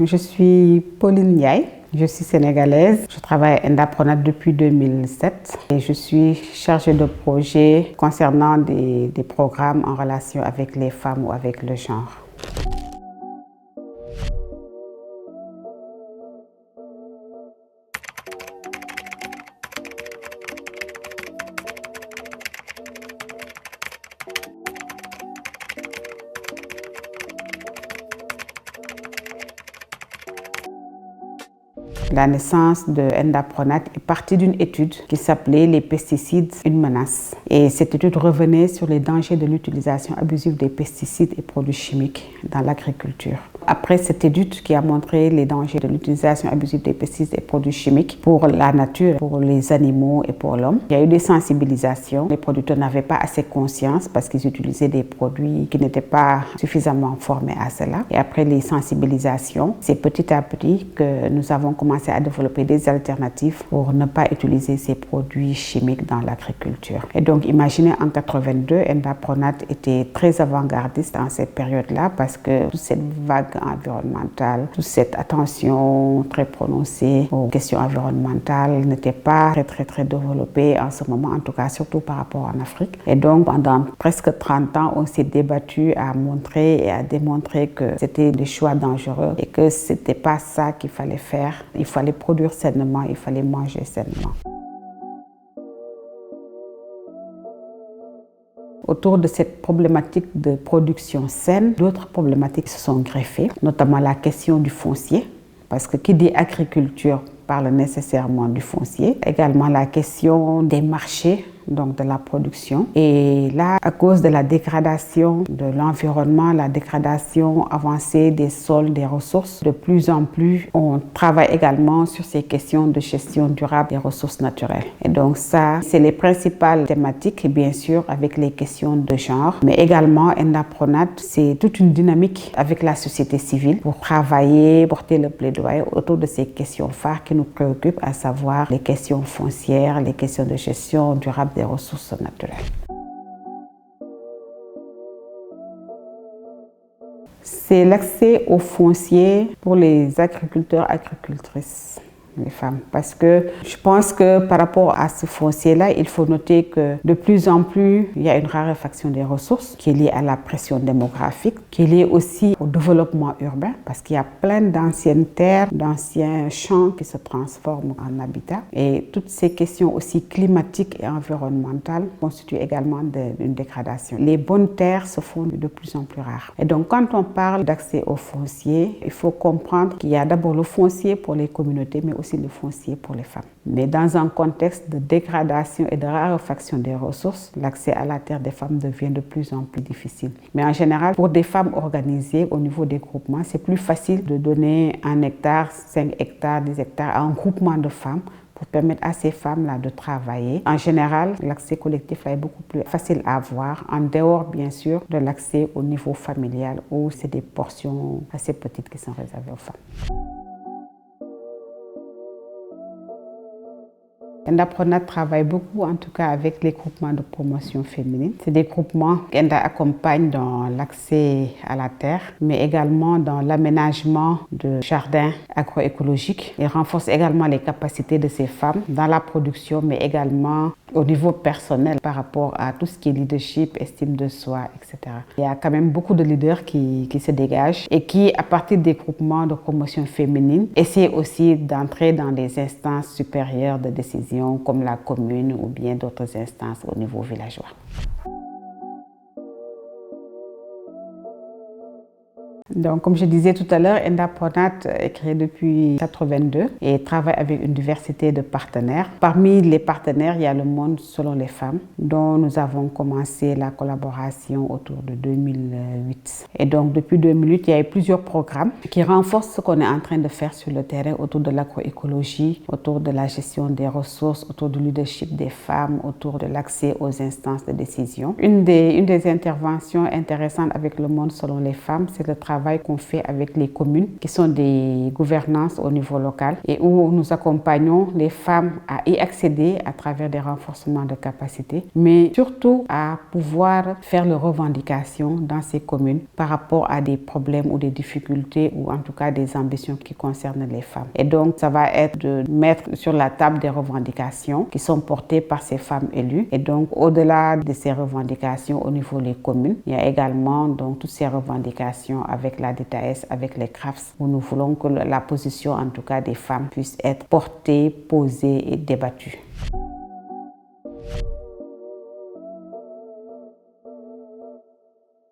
Je suis Pauline Ndiaye, je suis sénégalaise. Je travaille à Indapronat depuis 2007 et je suis chargée de projet concernant des programmes en relation avec les femmes ou avec le genre. La naissance de Indapronat est partie d'une étude qui s'appelait Les pesticides, une menace. Et cette étude revenait sur les dangers de l'utilisation abusive des pesticides et produits chimiques dans l'agriculture. Après cette étude qui a montré les dangers de l'utilisation abusive des pesticides et produits chimiques pour la nature, pour les animaux et pour l'homme, il y a eu des sensibilisations. Les producteurs n'avaient pas assez conscience parce qu'ils utilisaient des produits qui n'étaient pas suffisamment formés à cela. Et après les sensibilisations, c'est petit à petit que nous avons commencé à développer des alternatives pour ne pas utiliser ces produits chimiques dans l'agriculture. Et donc, imaginez en 82, Indapronat était très avant-gardiste dans cette période-là parce que toute cette vague environnementale, toute cette attention très prononcée aux questions environnementales n'était pas très développée en ce moment, en tout cas surtout par rapport en Afrique. Et donc, pendant presque 30 ans, on s'est débattu à montrer et à démontrer que c'était des choix dangereux et que c'était pas ça qu'il fallait faire. Il fallait produire sainement, il fallait manger sainement. Autour de cette problématique de production saine, d'autres problématiques se sont greffées, notamment la question du foncier, parce que qui dit agriculture parle nécessairement du foncier. Également la question des marchés, donc de la production. Et là, à cause de la dégradation de l'environnement, la dégradation avancée des sols, des ressources, de plus en plus, on travaille également sur ces questions de gestion durable des ressources naturelles. Et donc ça, c'est les principales thématiques, bien sûr, avec les questions de genre. Mais également, Indapronat, c'est toute une dynamique avec la société civile pour travailler, porter le plaidoyer autour de ces questions phares qui nous préoccupent, à savoir les questions foncières, les questions de gestion durable des ressources naturelles. C'est l'accès au foncier pour les agriculteurs, agricultrices, les femmes. Parce que je pense que par rapport à ce foncier-là, il faut noter que de plus en plus, il y a une raréfaction des ressources qui est liée à la pression démographique, qui est liée aussi au développement urbain, parce qu'il y a plein d'anciennes terres, d'anciens champs qui se transforment en habitat. Et toutes ces questions aussi climatiques et environnementales constituent également une dégradation. Les bonnes terres se font de plus en plus rares. Et donc, quand on parle d'accès au foncier, il faut comprendre qu'il y a d'abord le foncier pour les communautés, mais aussi le foncier pour les femmes. Mais dans un contexte de dégradation et de raréfaction des ressources, l'accès à la terre des femmes devient de plus en plus difficile. Mais en général, pour des femmes organisées au niveau des groupements, c'est plus facile de donner 1 hectare, 5 hectares, 10 hectares à un groupement de femmes pour permettre à ces femmes-là de travailler. En général, l'accès collectif là est beaucoup plus facile à avoir, en dehors bien sûr de l'accès au niveau familial où c'est des portions assez petites qui sont réservées aux femmes. Indapronat travaille beaucoup, en tout cas avec les groupements de promotion féminine. C'est des groupements qu'Inda accompagne dans l'accès à la terre, mais également dans l'aménagement de jardins agroécologiques. Il renforce également les capacités de ces femmes dans la production, mais également au niveau personnel par rapport à tout ce qui est leadership, estime de soi, etc. Il y a quand même beaucoup de leaders qui se dégagent et qui, à partir des groupements de promotion féminine, essaient aussi d'entrer dans des instances supérieures de décision comme la commune ou bien d'autres instances au niveau villageois. Donc, comme je disais tout à l'heure, Indapronat est créé depuis 1982 et travaille avec une diversité de partenaires. Parmi les partenaires, il y a le Monde selon les femmes, dont nous avons commencé la collaboration autour de 2008. Et donc, depuis 2008, il y a eu plusieurs programmes qui renforcent ce qu'on est en train de faire sur le terrain autour de l'agroécologie, autour de la gestion des ressources, autour du leadership des femmes, autour de l'accès aux instances de décision. Une des interventions intéressantes avec le Monde selon les femmes, c'est le travail travail qu'on fait avec les communes, qui sont des gouvernances au niveau local et où nous accompagnons les femmes à y accéder à travers des renforcements de capacités, mais surtout à pouvoir faire leurs revendications dans ces communes par rapport à des problèmes ou des difficultés ou en tout cas des ambitions qui concernent les femmes. Et donc, ça va être de mettre sur la table des revendications qui sont portées par ces femmes élues. Et donc, au-delà de ces revendications au niveau des communes, il y a également donc toutes ces revendications avec la DTS, avec les CRAFS, où nous voulons que la position en tout cas des femmes puisse être portée, posée et débattue.